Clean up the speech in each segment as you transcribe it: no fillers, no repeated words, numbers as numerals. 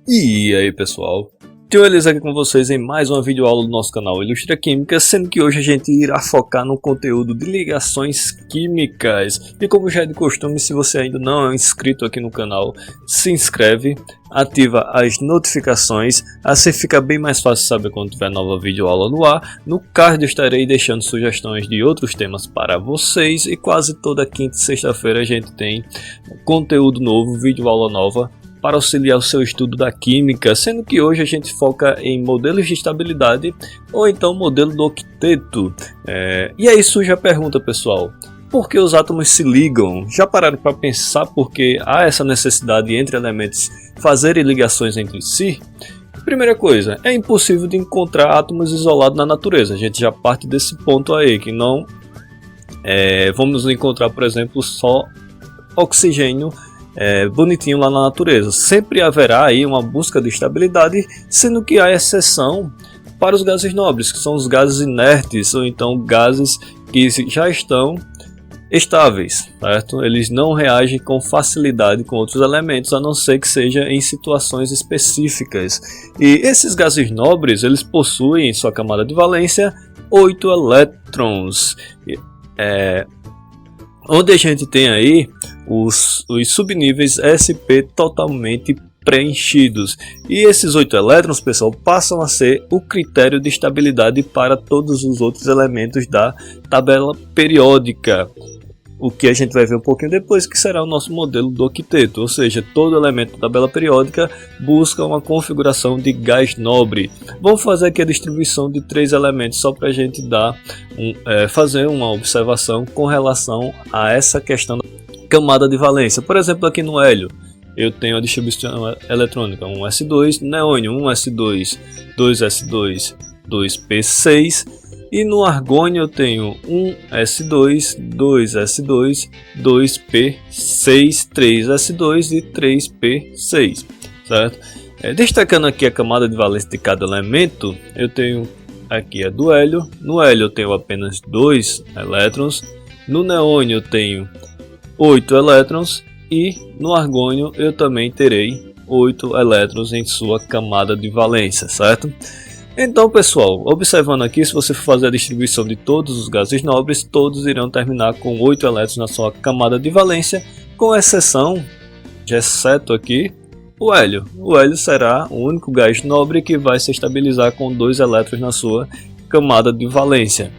E aí pessoal, tenho eles aqui com vocês em mais uma videoaula do nosso canal Ilustra Química, sendo que hoje a gente irá focar no conteúdo de ligações químicas. E como já é de costume, se você ainda não é inscrito aqui no canal, se inscreve, ativa as notificações, assim fica bem mais fácil saber quando tiver nova videoaula no ar. No card estarei deixando sugestões de outros temas para vocês e quase toda quinta e sexta-feira a gente tem conteúdo novo, videoaula nova, para auxiliar o seu estudo da química, sendo que hoje a gente foca em modelos de estabilidade ou então modelo do octeto. E aí surge a pergunta, pessoal, por que os átomos se ligam? Já pararam para pensar por que há essa necessidade entre elementos fazerem ligações entre si? Primeira coisa, é impossível de encontrar átomos isolados na natureza, a gente já parte desse ponto aí, que não vamos encontrar, por exemplo, só oxigênio bonitinho lá na natureza. Sempre haverá aí uma busca de estabilidade, sendo que há exceção para os gases nobres, que são os gases inertes, ou então gases que já estão estáveis, certo? Eles não reagem com facilidade com outros elementos, a não ser que seja em situações específicas. E esses gases nobres, eles possuem em sua camada de valência 8 elétrons, onde a gente tem aí os subníveis sp totalmente preenchidos. E esses 8 elétrons, pessoal, passam a ser o critério de estabilidade para todos os outros elementos da tabela periódica. O que a gente vai ver um pouquinho depois, que será o nosso modelo do octeto, ou seja, todo elemento da tabela periódica busca uma configuração de gás nobre. Vamos fazer aqui a distribuição de 3 elementos só para a gente fazer uma observação com relação a essa questão da camada de valência. Por exemplo, aqui no hélio eu tenho a distribuição eletrônica 1s2, neônio 1s2, 2s2, 2p6, e no argônio eu tenho 1s2, 2s2, 2p6, 3s2 e 3p6, certo? Destacando aqui a camada de valência de cada elemento, eu tenho aqui a do hélio. No hélio eu tenho apenas 2 elétrons, no neônio eu tenho 8 elétrons e no argônio eu também terei 8 elétrons em sua camada de valência, certo? Então, pessoal, observando aqui, se você for fazer a distribuição de todos os gases nobres, todos irão terminar com 8 elétrons na sua camada de valência, com exceção, exceto aqui, o hélio. O hélio será o único gás nobre que vai se estabilizar com 2 elétrons na sua camada de valência.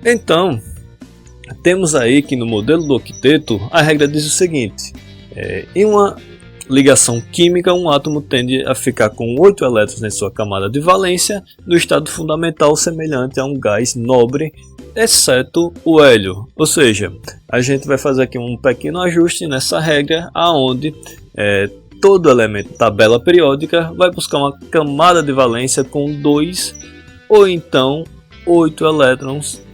Então, temos aí que no modelo do octeto, a regra diz o seguinte: em uma ligação química, um átomo tende a ficar com 8 elétrons em sua camada de valência, no estado fundamental semelhante a um gás nobre, exceto o hélio. Ou seja, a gente vai fazer aqui um pequeno ajuste nessa regra, aonde todo elemento da tabela periódica vai buscar uma camada de valência com 2 ou então 8 elétrons,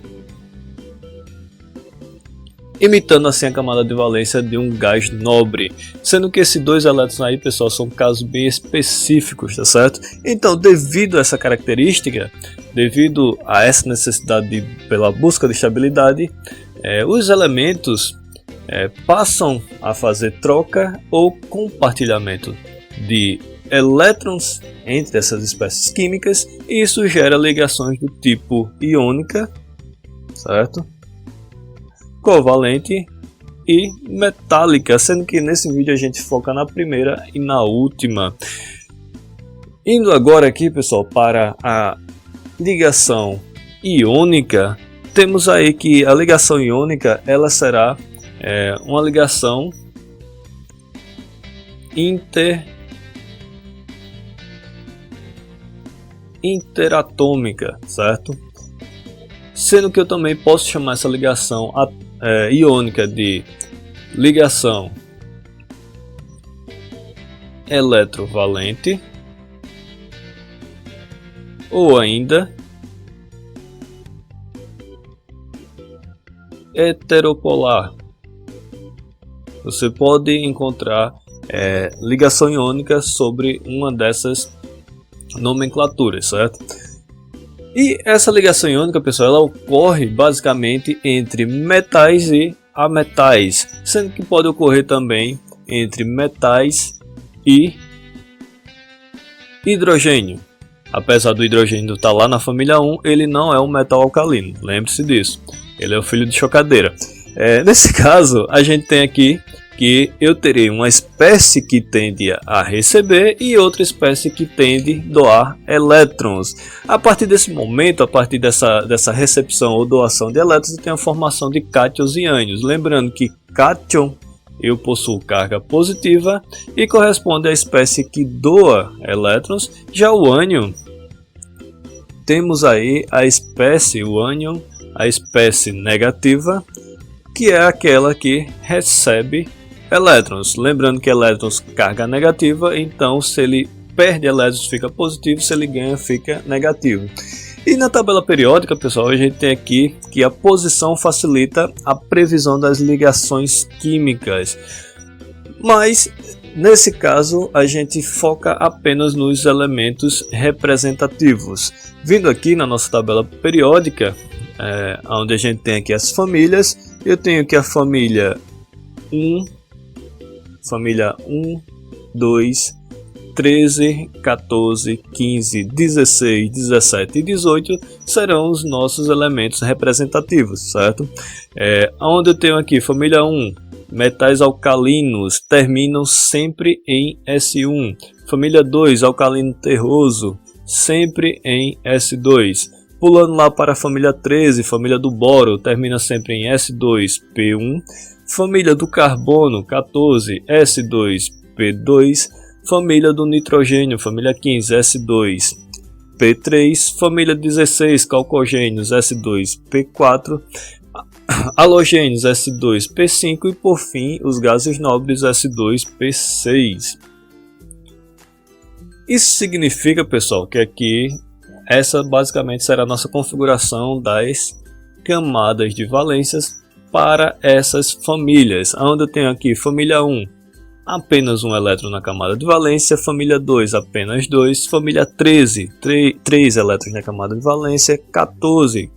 imitando assim a camada de valência de um gás nobre, sendo que esses 2 elétrons aí, pessoal, são casos bem específicos, tá certo? Então, devido a essa característica, devido a essa necessidade pela busca de estabilidade, os elementos passam a fazer troca ou compartilhamento de elétrons entre essas espécies químicas, e isso gera ligações do tipo iônica, certo? Covalente e metálica, sendo que nesse vídeo a gente foca na primeira e na última. Indo agora aqui, pessoal, para a ligação iônica, temos aí que a ligação iônica ela será uma ligação interatômica, certo? Sendo que eu também posso chamar essa ligação iônica de ligação eletrovalente ou ainda heteropolar. Você pode encontrar ligação iônica sobre uma dessas nomenclaturas, certo? E essa ligação iônica, pessoal, ela ocorre basicamente entre metais e ametais, sendo que pode ocorrer também entre metais e Hidrogênio. Apesar do hidrogênio estar lá na família 1, ele não é um metal alcalino, lembre-se disso. Ele é o filho de chocadeira. Nesse caso, a gente tem aqui que eu terei uma espécie que tende a receber e outra espécie que tende a doar elétrons. A partir desse momento, a partir dessa recepção ou doação de elétrons, eu tenho a formação de cátions e ânions. Lembrando que cátion eu possuo carga positiva e corresponde à espécie que doa elétrons. Já o ânion, temos aí a espécie, o ânion, a espécie negativa, que é aquela que recebe elétrons. Lembrando que elétrons carga negativa, então se ele perde elétrons fica positivo, se ele ganha fica negativo. E na tabela periódica, pessoal, a gente tem aqui que a posição facilita a previsão das ligações químicas. Mas nesse caso a gente foca apenas nos elementos representativos. Vindo aqui na nossa tabela periódica, onde a gente tem aqui as famílias, eu tenho aqui a família 1, 2, 13, 14, 15, 16, 17 e 18 serão os nossos elementos representativos, certo? Onde eu tenho aqui família 1, metais alcalinos terminam sempre em S1. Família 2, alcalino terroso, sempre em S2. Pulando lá para a família 13, família do boro, termina sempre em S2P1. Família do carbono, 14, S2P2. Família do nitrogênio, família 15, S2P3. Família 16, calcogênios, S2P4. Halogênios, S2P5. E por fim, os gases nobres, S2P6. Isso significa, pessoal, que aqui essa basicamente será a nossa configuração das camadas de valências para essas famílias. Onde eu tenho aqui família 1, apenas um elétron na camada de valência, família 2, apenas 2, família 13, 3 elétrons na camada de valência, 14,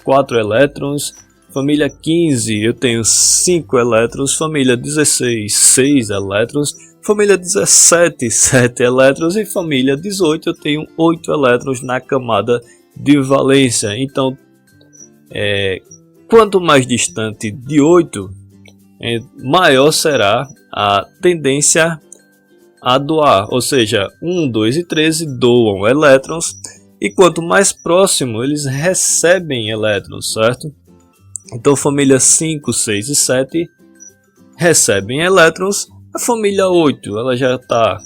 4 elétrons, família 15, eu tenho 5 elétrons, família 16, 6 elétrons, família 17, 7 elétrons e família 18 eu tenho 8 elétrons na camada de valência. Então, quanto mais distante de 8, maior será a tendência a doar, ou seja, 1, 2 e 13 doam elétrons e quanto mais próximo eles recebem elétrons, certo? Então família 5, 6 e 7 recebem elétrons, a família 8 ela já está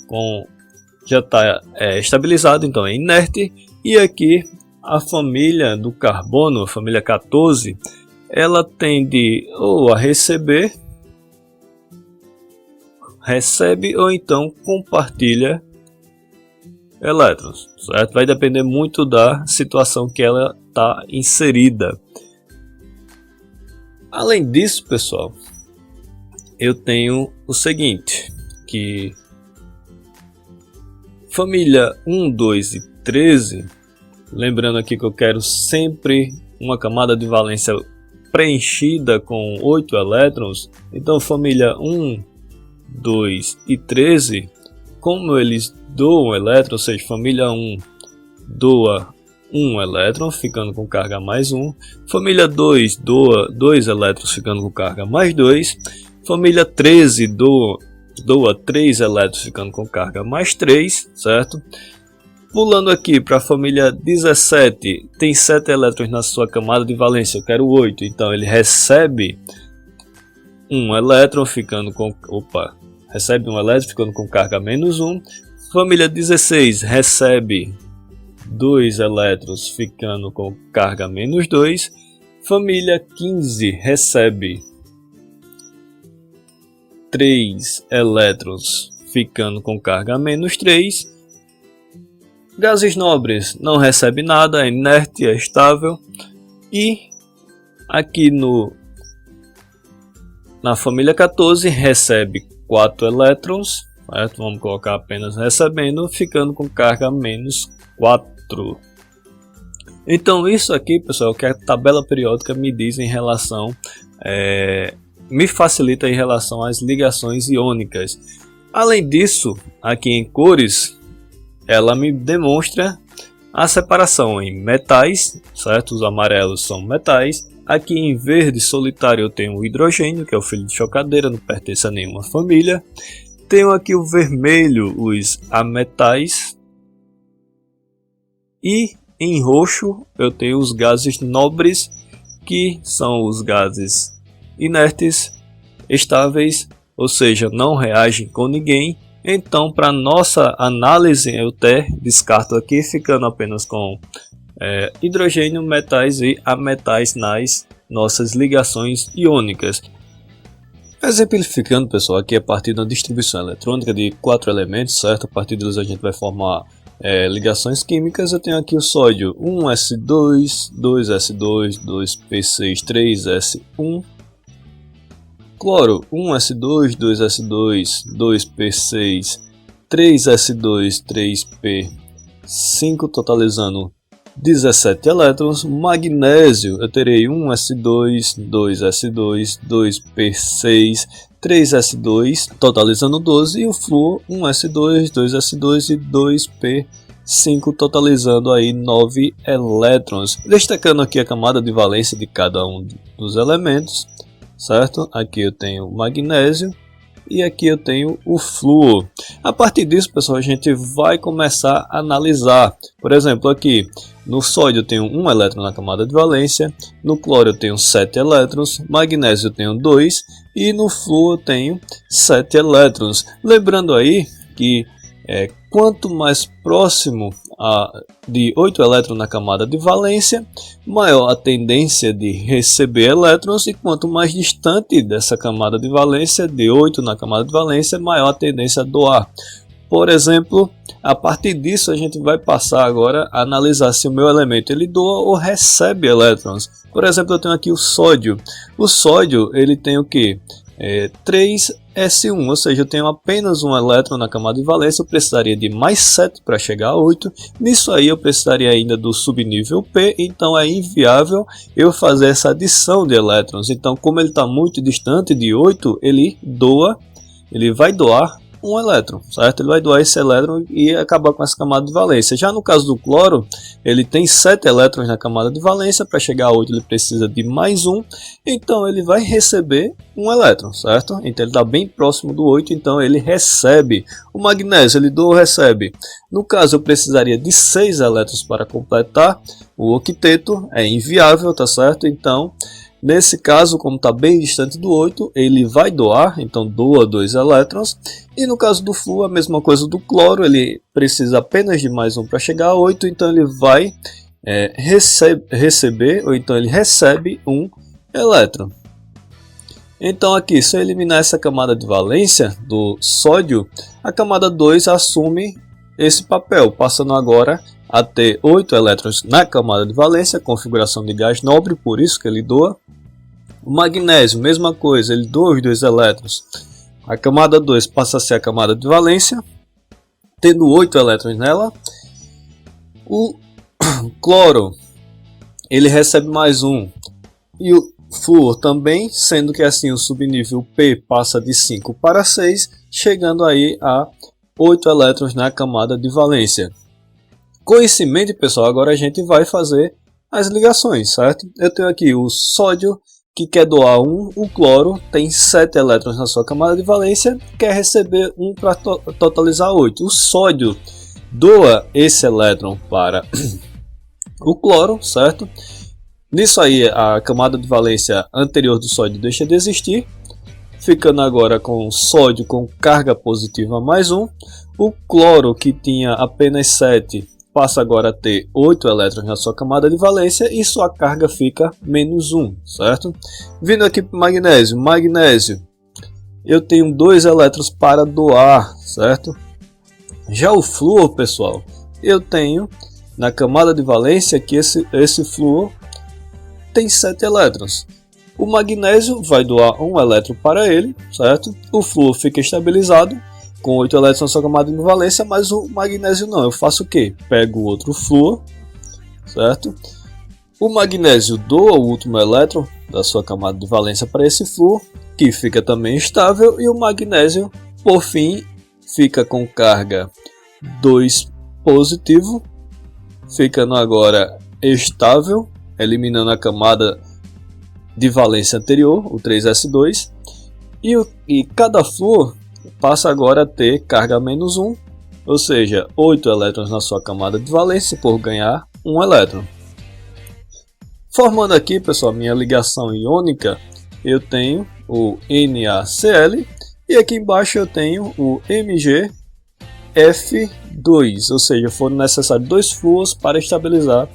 estabilizada, então é inerte, e aqui a família do carbono, a família 14, ela tende ou a receber, recebe ou então compartilha elétrons, certo? Vai depender muito da situação que ela está inserida. Além disso, pessoal, eu tenho o seguinte, que família 1, 2 e 13, lembrando aqui que eu quero sempre uma camada de valência preenchida com 8 elétrons, então família 1, 2 e 13, como eles doam elétrons, ou seja, família 1 doa 1 elétron, ficando com carga mais 1, família 2 doa 2 elétrons, ficando com carga mais 2, família 13 doa 3 elétrons, ficando com carga mais 3, certo? Pulando aqui para a família 17, tem 7 elétrons na sua camada de valência, eu quero 8, então ele recebe um elétron, ficando com carga menos 1. Família 16 recebe 2 elétrons, ficando com carga menos 2. Família 15 recebe 3 elétrons, ficando com carga menos 3. Gases nobres não recebe nada, é inerte, é estável. E aqui na família 14 recebe 4 elétrons, certo? Vamos colocar apenas recebendo, ficando com carga menos 4. Então isso aqui, pessoal, que a tabela periódica me diz em relação, me facilita em relação às ligações iônicas. Além disso, aqui em cores, ela me demonstra a separação em metais, certo? Os amarelos são metais. Aqui em verde solitário eu tenho o hidrogênio, que é o filho de chocadeira, não pertence a nenhuma família. Tenho aqui o vermelho, os ametais. E em roxo eu tenho os gases nobres, que são os gases inertes, estáveis, ou seja, não reagem com ninguém. Então, para nossa análise, eu até descarto aqui, ficando apenas com hidrogênio, metais e ametais nas nossas ligações iônicas. Exemplificando, pessoal, aqui a partir da distribuição eletrônica de 4 elementos, certo? A partir deles a gente vai formar ligações químicas. Eu tenho aqui o sódio 1s2, 2s2, 2p6, 3s1. Cloro 1s2, 2s2, 2p6, 3s2, 3p5, totalizando 17 elétrons. Magnésio eu terei 1s2, 2s2, 2p6, 3s2, totalizando 12. E o flúor 1s2, 2s2 e 2p5, totalizando aí 9 elétrons. Destacando aqui a camada de valência de cada um dos elementos. Certo? Aqui eu tenho o magnésio e aqui eu tenho o flúor. A partir disso, pessoal, a gente vai começar a analisar. Por exemplo, aqui no sódio eu tenho 1 elétron na camada de valência, no cloro eu tenho 7 elétrons, magnésio eu tenho 2 e no flúor eu tenho 7 elétrons. Lembrando aí que quanto mais próximo de 8 elétrons na camada de valência, maior a tendência de receber elétrons, e quanto mais distante dessa camada de valência, de 8 na camada de valência, maior a tendência a doar. Por exemplo, a partir disso a gente vai passar agora a analisar se o meu elemento ele doa ou recebe elétrons. Por exemplo, eu tenho aqui o sódio. O sódio ele tem o que? 3s1, ou seja, eu tenho apenas um elétron na camada de valência. Eu precisaria de mais 7 para chegar a 8. Nisso aí eu precisaria ainda do subnível P, então é inviável eu fazer essa adição de elétrons. Então, como ele está muito distante de 8, ele vai doar um elétron, certo? Ele vai doar esse elétron e acabar com essa camada de valência. Já no caso do cloro, ele tem 7 elétrons na camada de valência, para chegar a 8 ele precisa de mais um, então ele vai receber um elétron, certo? Então ele está bem próximo do 8, então ele recebe. O magnésio, ele doa ou recebe? No caso eu precisaria de 6 elétrons para completar o octeto, é inviável, tá certo? Então, nesse caso, como está bem distante do 8, ele vai doar, então doa 2 elétrons. E no caso do flúor, a mesma coisa do cloro, ele precisa apenas de mais um para chegar a 8, então ele vai receber, ou então ele recebe um elétron. Então aqui, se eu eliminar essa camada de valência do sódio, a camada 2 assume esse papel, passando agora a ter 8 elétrons na camada de valência, configuração de gás nobre, por isso que ele doa. O magnésio, mesma coisa, ele doa os 2 elétrons. A camada 2 passa a ser a camada de valência, tendo 8 elétrons nela. O cloro, ele recebe mais um. E o flúor também, sendo que assim o subnível P passa de 5 para 6, chegando aí a 8 elétrons na camada de valência. Com isso em mente, pessoal, agora a gente vai fazer as ligações, certo? Eu tenho aqui o sódio, que quer doar 1, o cloro tem 7 elétrons na sua camada de valência, quer receber 1 para totalizar 8. O sódio doa esse elétron para o cloro, certo? Nisso aí a camada de valência anterior do sódio deixa de existir, ficando agora com sódio com carga positiva mais 1. O cloro, que tinha apenas 7, passa agora a ter 8 elétrons na sua camada de valência e sua carga fica menos 1, certo? Vindo aqui para o magnésio. Magnésio, eu tenho 2 elétrons para doar, certo? Já o flúor, pessoal, eu tenho na camada de valência que esse flúor tem 7 elétrons. O magnésio vai doar 1 elétron para ele, certo? O flúor fica estabilizado com 8 elétrons na sua camada de valência, mas o magnésio não. Eu faço o quê? Pego outro flúor, certo? O magnésio doa o último elétron da sua camada de valência para esse flúor, que fica também estável, e o magnésio, por fim, fica com carga 2 positivo, ficando agora estável, eliminando a camada de valência anterior, o 3s2, e cada flúor passa agora a ter carga -1, ou seja, 8 elétrons na sua camada de valência por ganhar 1 elétron. Formando aqui, pessoal, minha ligação iônica, eu tenho o NaCl e aqui embaixo eu tenho o MgF2, ou seja, foram necessários 2 flúors para estabilizar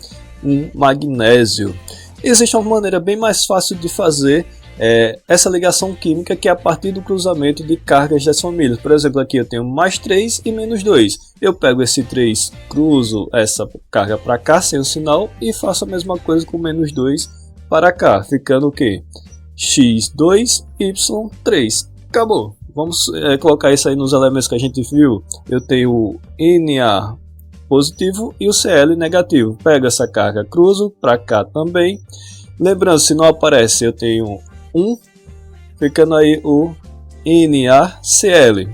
um magnésio. Existe uma maneira bem mais fácil de fazer essa ligação química, que é a partir do cruzamento de cargas das famílias. Por exemplo, aqui eu tenho +3 e -2. Eu pego esse 3, cruzo essa carga para cá sem o sinal e faço a mesma coisa com -2 para cá, ficando o que? X2, Y3. Acabou. Vamos colocar isso aí nos elementos que a gente viu. Eu tenho o Na positivo e o Cl negativo. Pego essa carga, cruzo para cá também. Lembrando, se não aparece, eu tenho 1, ficando aí o NaCl,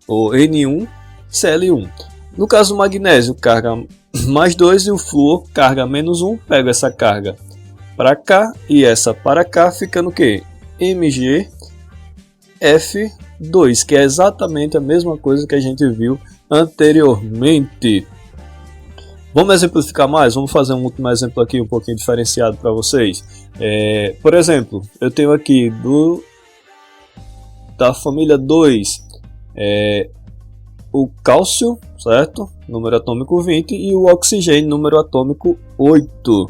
ou N1Cl1. No caso do magnésio, carga +2 e o flúor, carga -1. Pego essa carga para cá e essa para cá, ficando o que? MgF2, que é exatamente a mesma coisa que a gente viu anteriormente. Vamos exemplificar mais? Vamos fazer um último exemplo aqui um pouquinho diferenciado para vocês. Por exemplo, eu tenho aqui da família 2 o cálcio, certo? Número atômico 20, e o oxigênio, número atômico 8.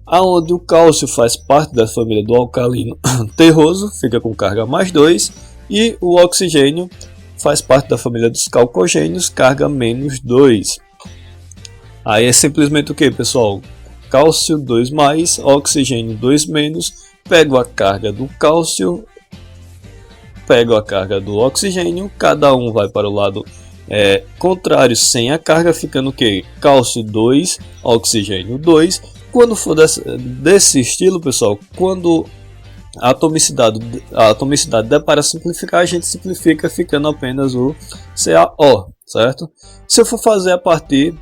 Aonde o cálcio faz parte da família do alcalino terroso, fica com carga +2, e o oxigênio faz parte da família dos calcogênios, carga -2. Aí é simplesmente o que, pessoal? Cálcio 2+, oxigênio 2-, pego a carga do cálcio, pego a carga do oxigênio, cada um vai para o lado contrário sem a carga, ficando o que? Cálcio 2, oxigênio 2. Quando for desse estilo, pessoal, quando a atomicidade der para simplificar, a gente simplifica ficando apenas o CaO, certo? Se eu for fazer a partir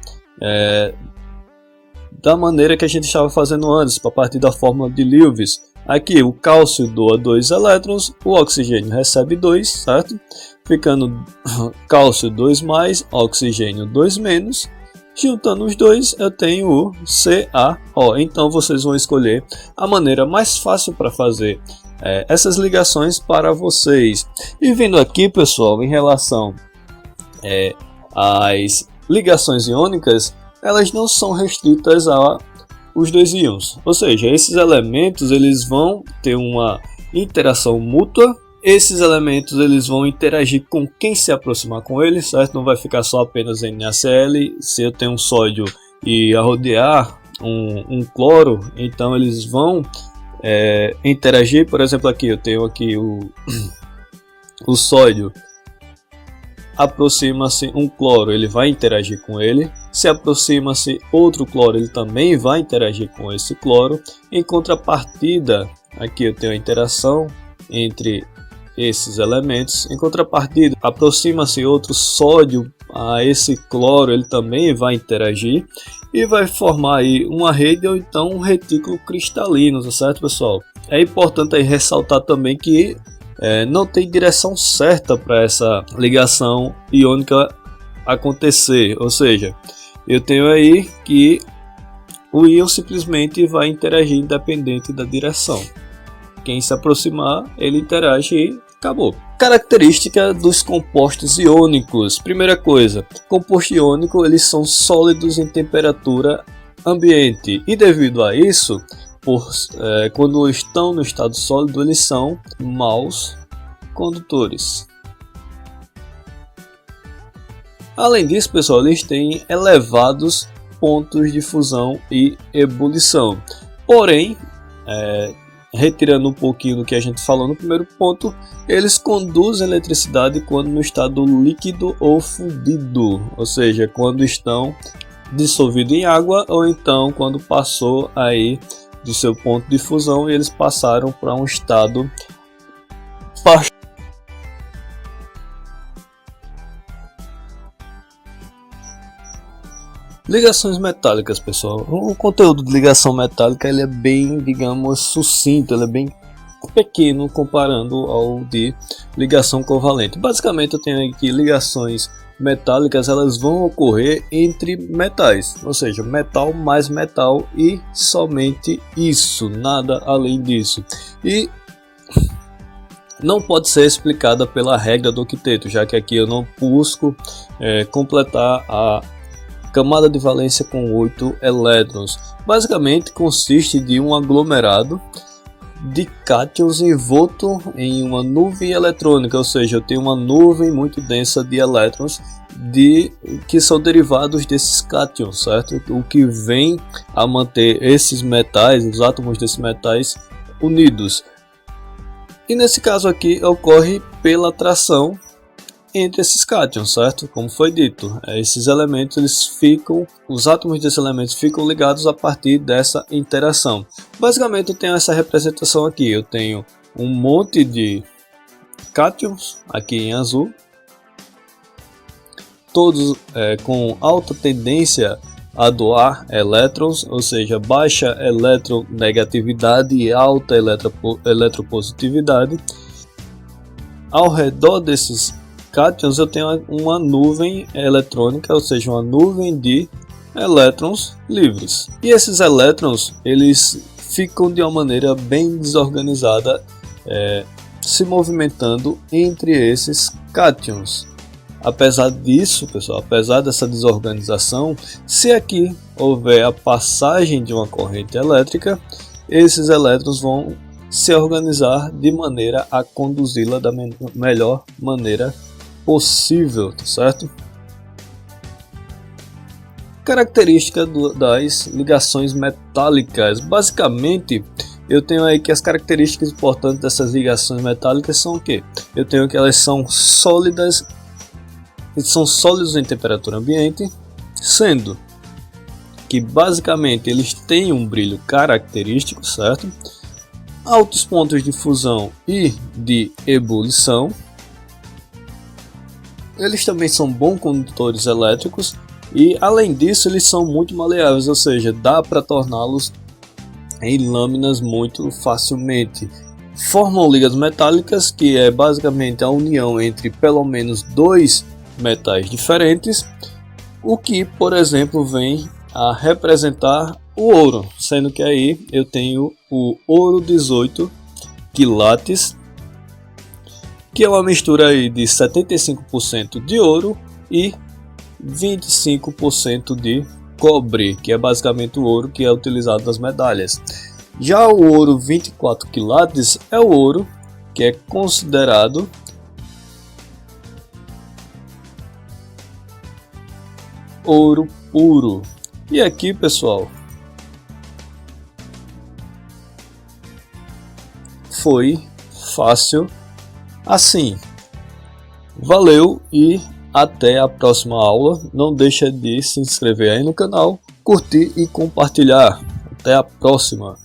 da maneira que a gente estava fazendo antes, a partir da fórmula de Lewis, aqui o cálcio doa 2 elétrons, o oxigênio recebe 2, certo? Ficando cálcio 2+, oxigênio 2-. Juntando os dois, eu tenho o CaO. Então vocês vão escolher a maneira mais fácil para fazer essas ligações para vocês. E vendo aqui, pessoal, em relação às ligações iônicas, elas não são restritas aos 2 íons. Ou seja, esses elementos eles vão ter uma interação mútua. Esses elementos eles vão interagir com quem se aproximar com eles, certo? Não vai ficar só apenas NaCl. Se eu tenho um sódio e a rodear um cloro, então eles vão interagir. Por exemplo, aqui eu tenho aqui o sódio, aproxima-se um cloro, ele vai interagir com ele. Se aproxima-se outro cloro, ele também vai interagir com esse cloro. Em contrapartida, aqui eu tenho a interação entre esses elementos. Em contrapartida, aproxima-se outro sódio a esse cloro, ele também vai interagir e vai formar aí uma rede ou então um retículo cristalino, tá certo, pessoal? É importante aí ressaltar também que não tem direção certa para essa ligação iônica acontecer, ou seja, eu tenho aí que o íon simplesmente vai interagir independente da direção. Quem se aproximar, ele interage e acabou. Característica dos compostos iônicos. Primeira coisa, composto iônico, eles são sólidos em temperatura ambiente e devido a isso, quando estão no estado sólido, eles são maus condutores. Além disso, pessoal, eles têm elevados pontos de fusão e ebulição. Porém, retirando um pouquinho do que a gente falou no primeiro ponto, eles conduzem eletricidade quando no estado líquido ou fundido, ou seja, quando estão dissolvidos em água ou então quando passou aí do seu ponto de fusão e eles passaram para um estado pastoso. 。 . 。 . 。 . 。 . 。 . 。 . 。 . 。 . 。 . 。 . 。 . 。 . 。 . 。 . 。 . 。 . 。 . 。 . 。 . 。 . 。 . 。 。 . 。 . 。 . 。 . 。 . 。 . 。 . Ligações metálicas, pessoal. O conteúdo de ligação metálica ele é bem, digamos, sucinto, ele é bem pequeno comparando ao de ligação covalente. Basicamente eu tenho aqui ligações metálicas, elas vão ocorrer entre metais, ou seja, metal mais metal e somente isso, nada além disso. E não pode ser explicada pela regra do octeto, já que aqui eu não busco completar a camada de valência com 8 elétrons. Basicamente consiste de um aglomerado de cátions envolto em uma nuvem eletrônica, ou seja, eu tenho uma nuvem muito densa de elétrons que são derivados desses cátions, certo? O que vem a manter esses metais, os átomos desses metais unidos. E nesse caso aqui ocorre pela atração entre esses cátions, certo? Como foi dito, esses elementos os átomos desses elementos ficam ligados a partir dessa interação. Basicamente eu tenho essa representação aqui, eu tenho um monte de cátions aqui em azul, todos com alta tendência a doar elétrons, ou seja, baixa eletronegatividade e alta eletropositividade. Ao redor desses cátions eu tenho uma nuvem eletrônica, ou seja, uma nuvem de elétrons livres. E esses elétrons eles ficam de uma maneira bem desorganizada, se movimentando entre esses cátions. Apesar disso, pessoal, apesar dessa desorganização, se aqui houver a passagem de uma corrente elétrica, esses elétrons vão se organizar de maneira a conduzi-la da melhor maneira possível, tá certo? Característica das ligações metálicas. Basicamente, eu tenho aí que as características importantes dessas ligações metálicas são o quê? Eu tenho que elas são sólidos em temperatura ambiente, sendo que basicamente eles têm um brilho característico, certo? Altos pontos de fusão e de ebulição. Eles também são bons condutores elétricos e, além disso, eles são muito maleáveis, ou seja, dá para torná-los em lâminas muito facilmente. Formam ligas metálicas, que é basicamente a união entre pelo menos dois metais diferentes, o que, por exemplo, vem a representar o ouro, sendo que aí eu tenho o ouro 18 quilates, que é uma mistura aí de 75% de ouro e 25% de cobre, que é basicamente o ouro que é utilizado nas medalhas. Já o ouro 24 quilates é o ouro que é considerado ouro puro. E aqui, pessoal, foi fácil assim. Valeu e até a próxima aula. Não deixa de se inscrever aí no canal, curtir e compartilhar. Até a próxima.